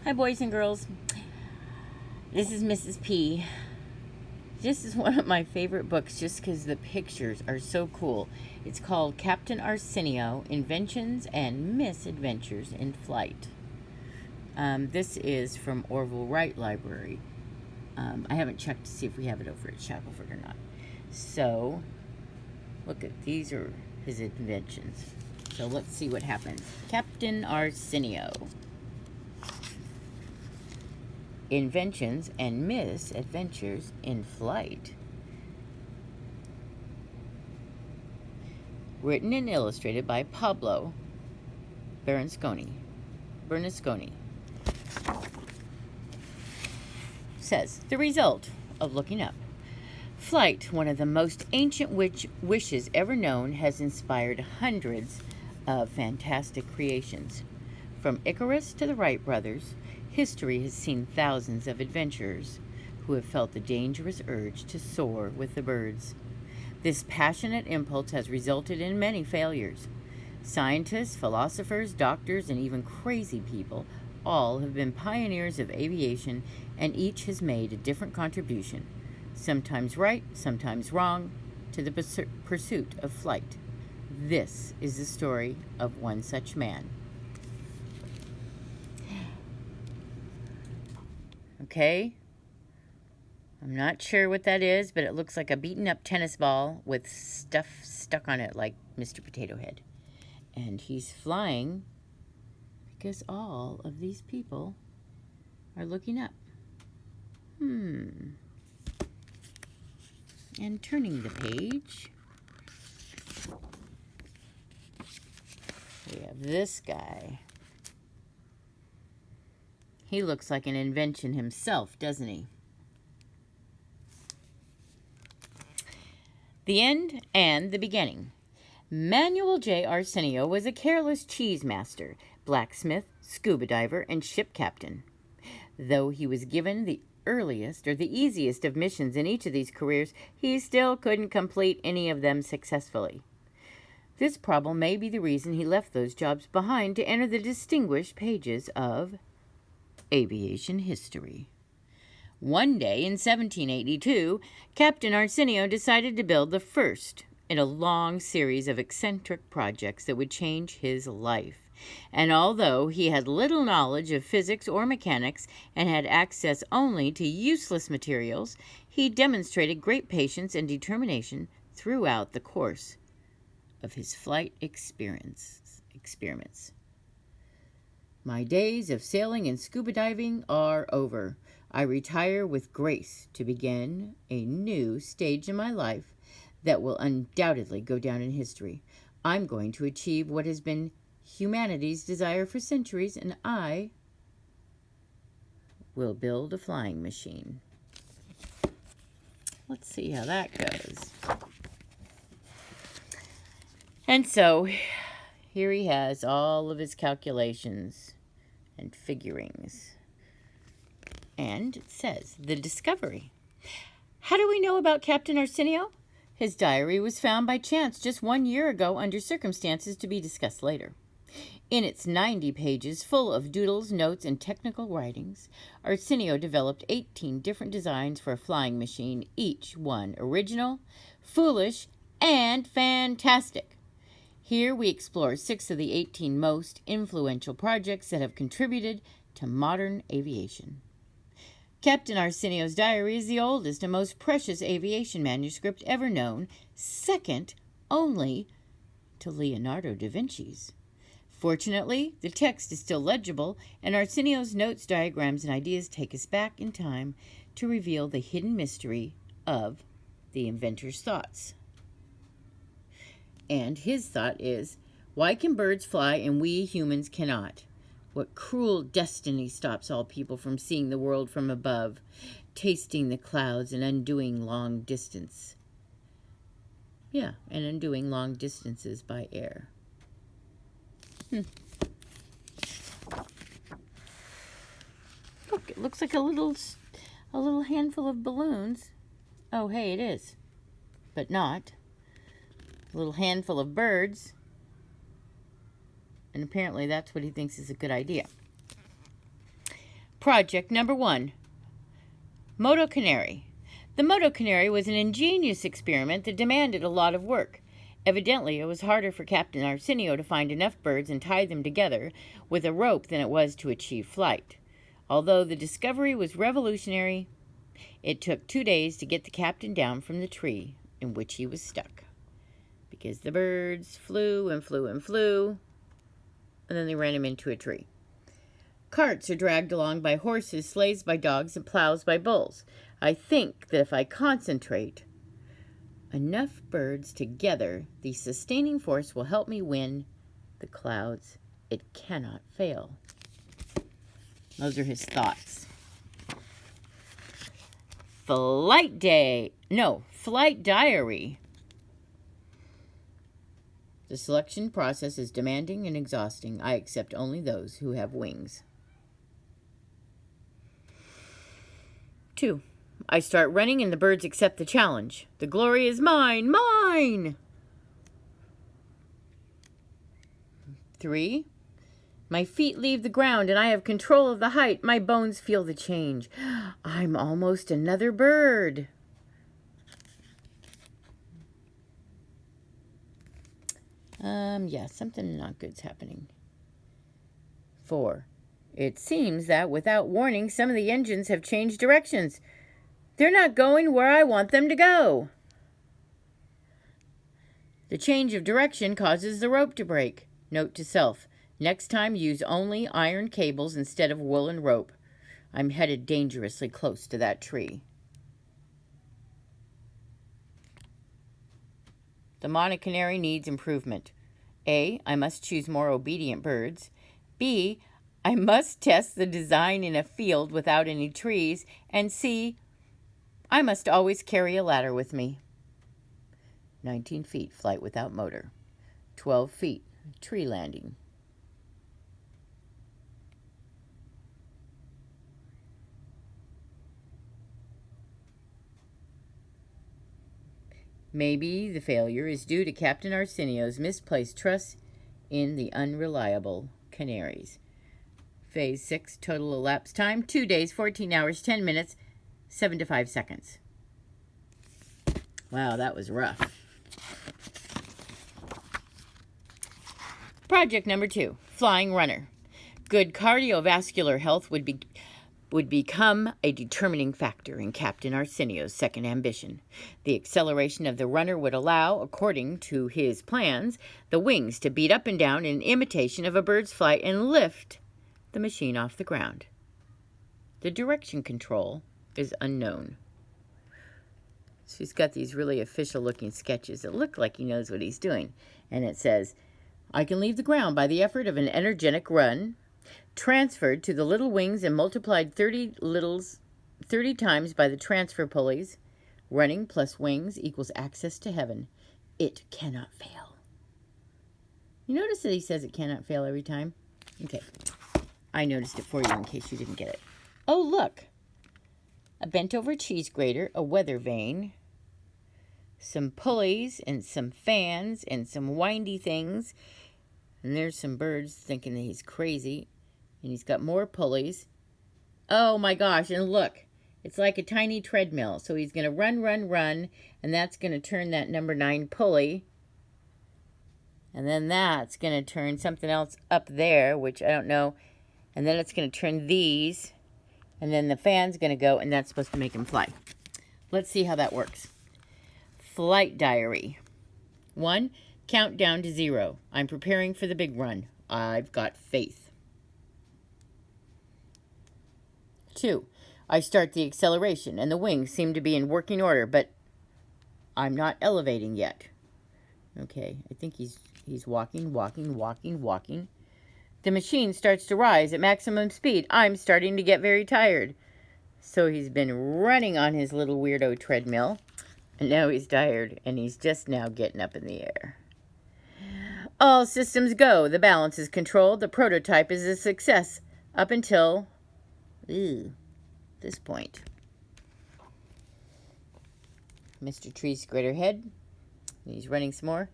Hi, boys and girls. This is Mrs. P. This is one of my favorite books just because the pictures are so cool. It's called Captain Arsenio, Inventions and Misadventures in Flight. This is from Orville Wright Library. I haven't checked to see if we have it over at Shackelford or not. So, look at these are his inventions. So let's see what happens. Captain Arsenio. Inventions and Misadventures in Flight. Written and illustrated by Pablo Bernasconi. Says, the result of looking up. Flight, one of the most ancient wishes ever known, has inspired hundreds of fantastic creations. From Icarus to the Wright brothers, history has seen thousands of adventurers who have felt the dangerous urge to soar with the birds. This passionate impulse has resulted in many failures. Scientists, philosophers, doctors, and even crazy people all have been pioneers of aviation, and each has made a different contribution, sometimes right, sometimes wrong, to the pursuit of flight. This is the story of one such man. Okay, I'm not sure what that is, but it looks like a beaten up tennis ball with stuff stuck on it like Mr. Potato Head. And he's flying because all of these people are looking up. And turning the page, we have this guy. He looks like an invention himself, doesn't he? The end and the beginning. Manuel J. Arsenio was a careless cheese master, blacksmith, scuba diver, and ship captain. Though he was given the earliest or the easiest of missions in each of these careers, he still couldn't complete any of them successfully. This problem may be the reason he left those jobs behind to enter the distinguished pages of aviation history. One day in 1782, Captain Arsenio decided to build the first in a long series of eccentric projects that would change his life. And although he had little knowledge of physics or mechanics and had access only to useless materials, he demonstrated great patience and determination throughout the course of his flight experiments. My days of sailing and scuba diving are over. I retire with grace to begin a new stage in my life that will undoubtedly go down in history. I'm going to achieve what has been humanity's desire for centuries, and I will build a flying machine. Let's see how that goes. And so, here he has all of his calculations and figurings. And it says, the discovery. How do we know about Captain Arsenio? His diary was found by chance just 1 year ago under circumstances to be discussed later. In its 90 pages full of doodles, notes, and technical writings, Arsenio developed 18 different designs for a flying machine, each one original, foolish, and fantastic. Here we explore 6 of the 18 most influential projects that have contributed to modern aviation. Captain Arsenio's diary is the oldest and most precious aviation manuscript ever known, second only to Leonardo da Vinci's. Fortunately, the text is still legible, and Arsenio's notes, diagrams, and ideas take us back in time to reveal the hidden mystery of the inventor's thoughts. And his thought is, why can birds fly and we humans cannot? What cruel destiny stops all people from seeing the world from above, tasting the clouds and undoing long distance? Yeah, and undoing long distances by air. Look, it looks like a little handful of balloons. Oh, hey, it is. But not. A little handful of birds. And apparently that's what he thinks is a good idea. Project number 1. Moto Canary. The Moto Canary was an ingenious experiment that demanded a lot of work. Evidently, it was harder for Captain Arsenio to find enough birds and tie them together with a rope than it was to achieve flight. Although the discovery was revolutionary, it took 2 days to get the captain down from the tree in which he was stuck. Because the birds flew and flew and flew, and then they ran him into a tree. Carts are dragged along by horses, sleighs by dogs, and plows by bulls. I think that if I concentrate enough birds together, the sustaining force will help me win the clouds. It cannot fail. Those are his thoughts. Flight diary. The selection process is demanding and exhausting. I accept only those who have wings. 2. I start running and the birds accept the challenge. The glory is mine, mine! 3. My feet leave the ground and I have control of the height. My bones feel the change. I'm almost another bird. Yeah, something not good's happening. 4. It seems that without warning, some of the engines have changed directions. They're not going where I want them to go. The change of direction causes the rope to break. Note to self, next time use only iron cables instead of woolen rope. I'm headed dangerously close to that tree. The Moto Canary needs improvement. A, I must choose more obedient birds. B, I must test the design in a field without any trees. And C, I must always carry a ladder with me. 19 feet, flight without motor. 12 feet, tree landing. Maybe the failure is due to Captain Arsenio's misplaced trust in the unreliable canaries. Phase 6, total elapsed time, 2 days, 14 hours, 10 minutes, 7 to 5 seconds. Wow, that was rough. Project number 2, Flying Runner. Good cardiovascular health would become a determining factor in Captain Arsenio's second ambition. The acceleration of the runner would allow, according to his plans, the wings to beat up and down in imitation of a bird's flight and lift the machine off the ground. The direction control is unknown. So he's got these really official-looking sketches that look like he knows what he's doing. And it says, I can leave the ground by the effort of an energetic run, transferred to the little wings and multiplied 30 times by the transfer pulleys. Running plus wings equals access to heaven. It cannot fail. You notice that he says it cannot fail every time? Okay. I noticed it for you in case you didn't get it. Oh, look. A bent-over cheese grater, a weather vane, some pulleys and some fans and some windy things. And there's some birds thinking that he's crazy. And he's got more pulleys. Oh my gosh, and look. It's like a tiny treadmill. So he's going to run, run, run. And that's going to turn that number 9 pulley. And then that's going to turn something else up there, which I don't know. And then it's going to turn these. And then the fan's going to go, and that's supposed to make him fly. Let's see how that works. Flight diary. 1, count down to 0. I'm preparing for the big run. I've got faith. 2, I start the acceleration, and the wings seem to be in working order, but I'm not elevating yet. Okay, I think he's walking. The machine starts to rise at maximum speed. I'm starting to get very tired. So he's been running on his little weirdo treadmill. And now he's tired. And he's just now getting up in the air. All systems go. The balance is controlled. The prototype is a success. Up until this point. Mr. Tree Skritterhead. He's running some more.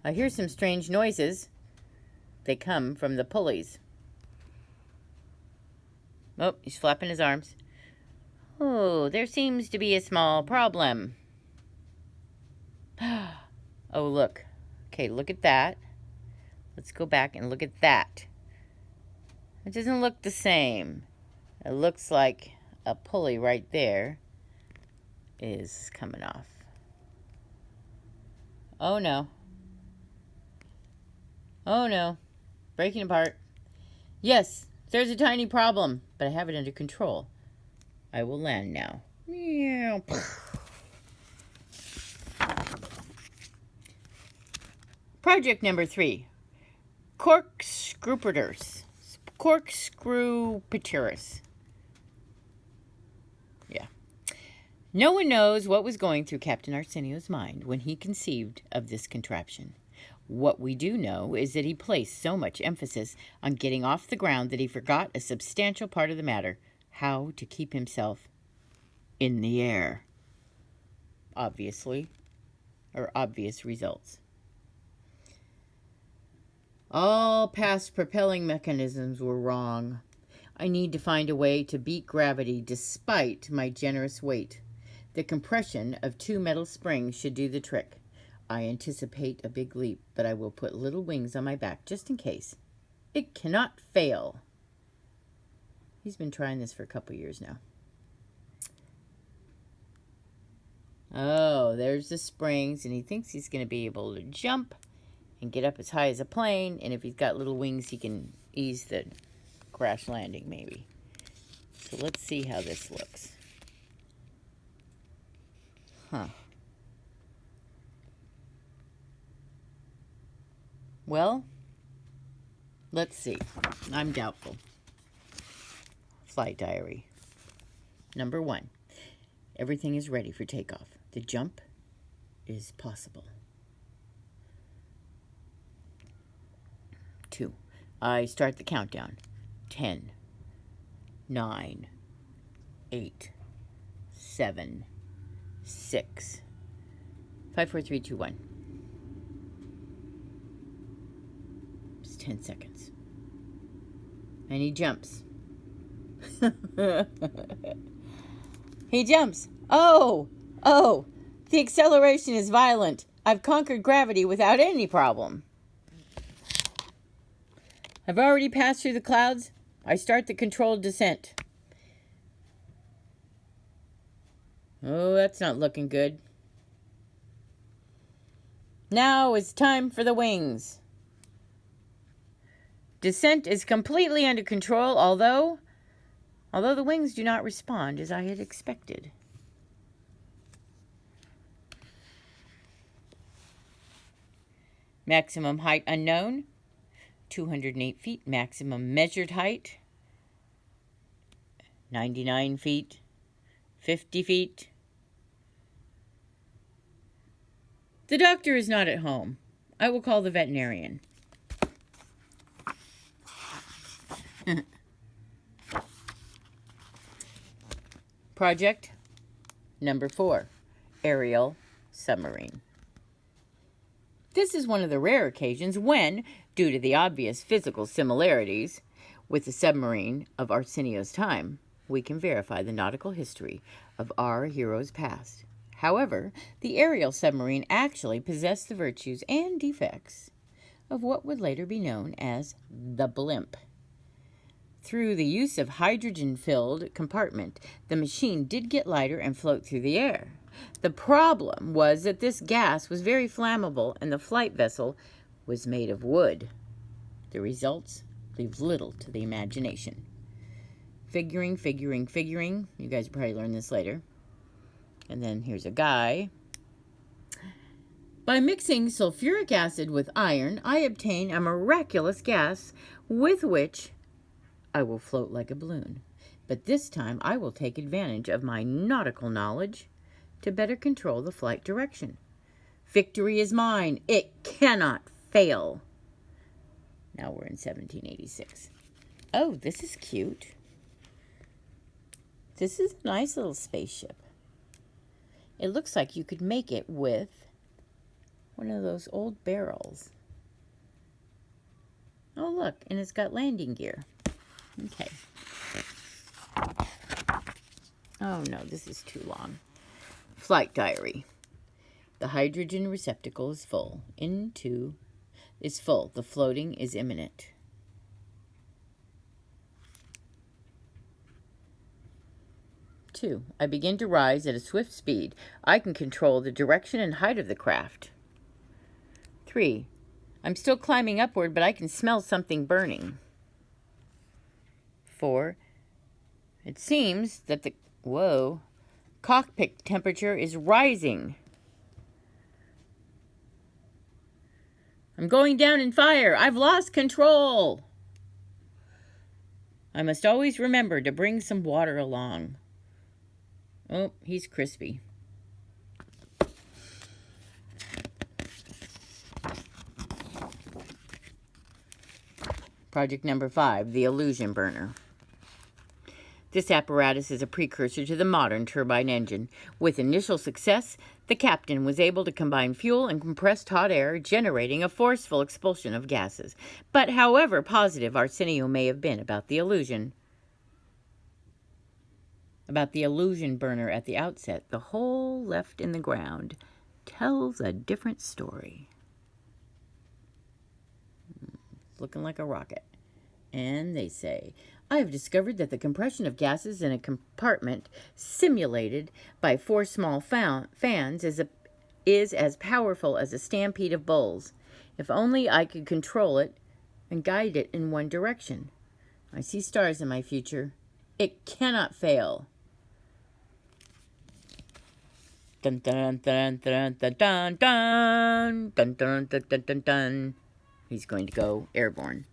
I hear some strange noises. They come from the pulleys. Oh, he's flapping his arms. Oh, there seems to be a small problem. Oh, look. Okay, look at that. Let's go back and look at that. It doesn't look the same. It looks like a pulley right there is coming off. Oh, no. Oh, no. Breaking apart. Yes, there's a tiny problem, but I have it under control. I will land now. Meow. Project number 3. Corkscrewpiters. Corkscrewpiters. Yeah. No one knows what was going through Captain Arsenio's mind when he conceived of this contraption. What we do know is that he placed so much emphasis on getting off the ground that he forgot a substantial part of the matter: how to keep himself in the air. Obviously, or obvious results. All past propelling mechanisms were wrong. I need to find a way to beat gravity despite my generous weight. The compression of 2 metal springs should do the trick. I anticipate a big leap, but I will put little wings on my back just in case. It cannot fail. He's been trying this for a couple years now. Oh, there's the springs, and he thinks he's going to be able to jump and get up as high as a plane, and if he's got little wings, he can ease the crash landing, maybe. So let's see how this looks. Huh. Well, let's see. I'm doubtful. Flight diary. Number 1. Everything is ready for takeoff. The jump is possible. 2. I start the countdown. 10, 9, 8, 7, 6, 5, 4, 3, 2, 1. 10 seconds. And he jumps. He jumps. Oh! Oh! The acceleration is violent. I've conquered gravity without any problem. I've already passed through the clouds. I start the controlled descent. Oh, that's not looking good. Now it's time for the wings. Descent is completely under control, although the wings do not respond as I had expected. Maximum height unknown, 208 feet. Maximum measured height, 99 feet, 50 feet. The doctor is not at home. I will call the veterinarian. Project number 4, aerial submarine. This is one of the rare occasions when, due to the obvious physical similarities with the submarine of Arsenio's time, we can verify the nautical history of our hero's past. However, the aerial submarine actually possessed the virtues and defects of what would later be known as the blimp. Through the use of hydrogen-filled compartment, the machine did get lighter and float through the air. The problem was that this gas was very flammable and the flight vessel was made of wood. The results leave little to the imagination. Figuring. You guys will probably learn this later. And then here's a guy. By mixing sulfuric acid with iron, I obtain a miraculous gas with which I will float like a balloon. But this time I will take advantage of my nautical knowledge to better control the flight direction. Victory is mine. It cannot fail. Now we're in 1786. Oh, this is cute. This is a nice little spaceship. It looks like you could make it with one of those old barrels. Oh, look, and it's got landing gear. Okay. Oh no, this is too long. Flight diary. The hydrogen receptacle is full. Is full. The floating is imminent. 2. I begin to rise at a swift speed. I can control the direction and height of the craft. 3. I'm still climbing upward, but I can smell something burning. 4. It seems that the cockpit temperature is rising. I'm going down in fire. I've lost control. I must always remember to bring some water along. Oh, he's crispy. Project number 5, the illusion burner. This apparatus is a precursor to the modern turbine engine. With initial success, the captain was able to combine fuel and compressed hot air, generating a forceful expulsion of gases. But however positive Arsenio may have been about the illusion burner at the outset, the hole left in the ground tells a different story. It's looking like a rocket. And they say, I have discovered that the compression of gases in a compartment simulated by 4 small fans is as powerful as a stampede of bulls. If only I could control it and guide it in one direction. I see stars in my future. It cannot fail. Dun dun dun dun dun dun dun dun dun dun dun dun dun. He's going to go airborne.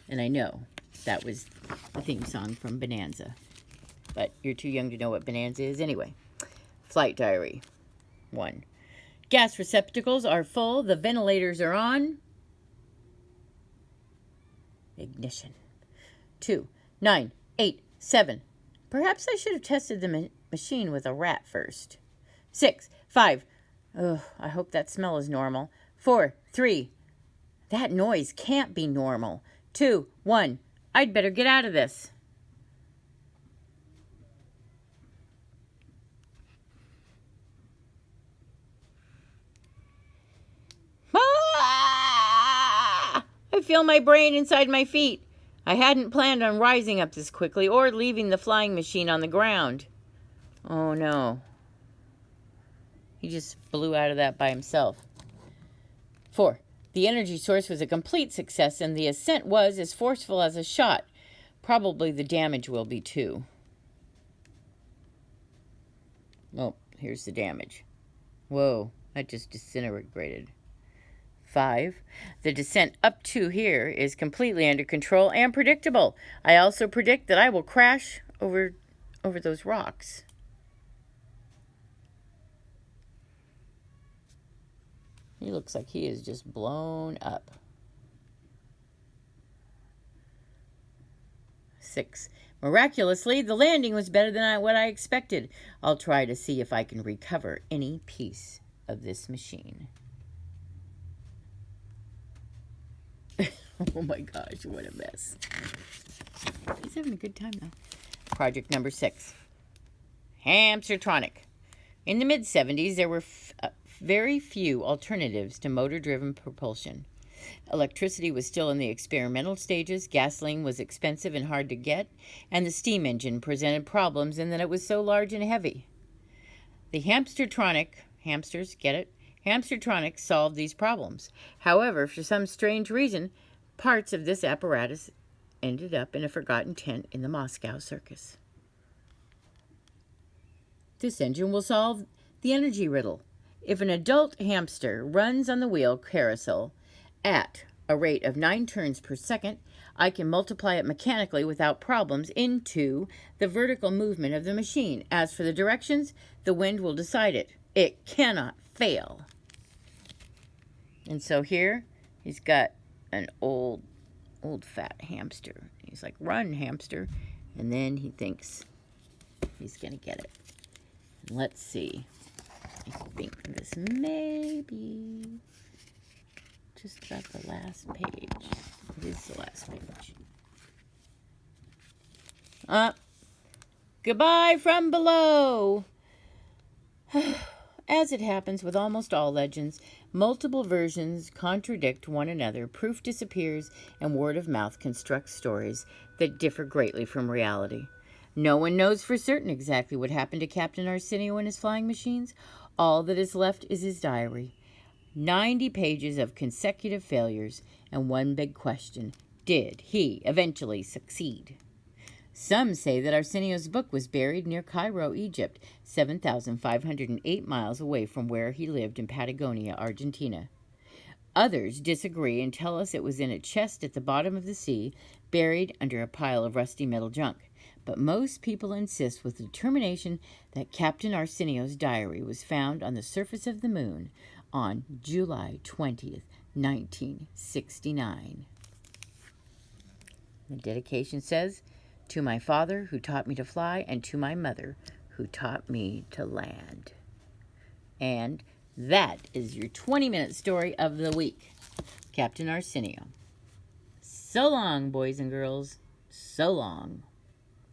And I know that was the theme song from Bonanza. But you're too young to know what Bonanza is anyway. Flight diary. 1. Gas receptacles are full. The ventilators are on. Ignition. 2. 9, 8, 7. Perhaps I should have tested the machine with a rat first. 6, 5. Ugh, I hope that smell is normal. 4, 3. That noise can't be normal. 2, 1. I'd better get out of this. Ah! I feel my brain inside my feet. I hadn't planned on rising up this quickly or leaving the flying machine on the ground. Oh no. He just blew out of that by himself. 4. The energy source was a complete success and the ascent was as forceful as a shot. Probably the damage will be too. Oh, here's the damage. Whoa, that just disintegrated. 5. The descent up to here is completely under control and predictable. I also predict that I will crash over those rocks. He looks like he is just blown up. 6. Miraculously, the landing was better than what I expected. I'll try to see if I can recover any piece of this machine. Oh my gosh, what a mess. He's having a good time though. Project number 6. Hamster Tonic. In the mid-70s, there were very few alternatives to motor-driven propulsion. Electricity was still in the experimental stages, gasoline was expensive and hard to get, and the steam engine presented problems in that it was so large and heavy. The Hamster Tonic, hamsters, get it? Hamster Tonic solved these problems. However, for some strange reason, parts of this apparatus ended up in a forgotten tent in the Moscow circus. This engine will solve the energy riddle. If an adult hamster runs on the wheel carousel at a rate of 9 turns per second, I can multiply it mechanically without problems into the vertical movement of the machine. As for the directions, the wind will decide it. It cannot fail. And so here, he's got an old fat hamster. He's like, run, hamster. And then he thinks he's going to get it. And let's see. I think this may be just about the last page. It is the last page. Goodbye from below. As it happens with almost all legends, multiple versions contradict one another, proof disappears, and word of mouth constructs stories that differ greatly from reality. No one knows for certain exactly what happened to Captain Arsenio and his flying machines. All that is left is his diary. 90 pages of consecutive failures, and one big question: did he eventually succeed? Some say that Arsenio's book was buried near Cairo, Egypt, 7,508 miles away from where he lived in Patagonia, Argentina. Others disagree and tell us it was in a chest at the bottom of the sea, buried under a pile of rusty metal junk. But most people insist with determination that Captain Arsenio's diary was found on the surface of the moon on July 20th, 1969. The dedication says, "To my father who taught me to fly, and to my mother who taught me to land." And that is your 20-minute story of the week, Captain Arsenio. So long, boys and girls. So long.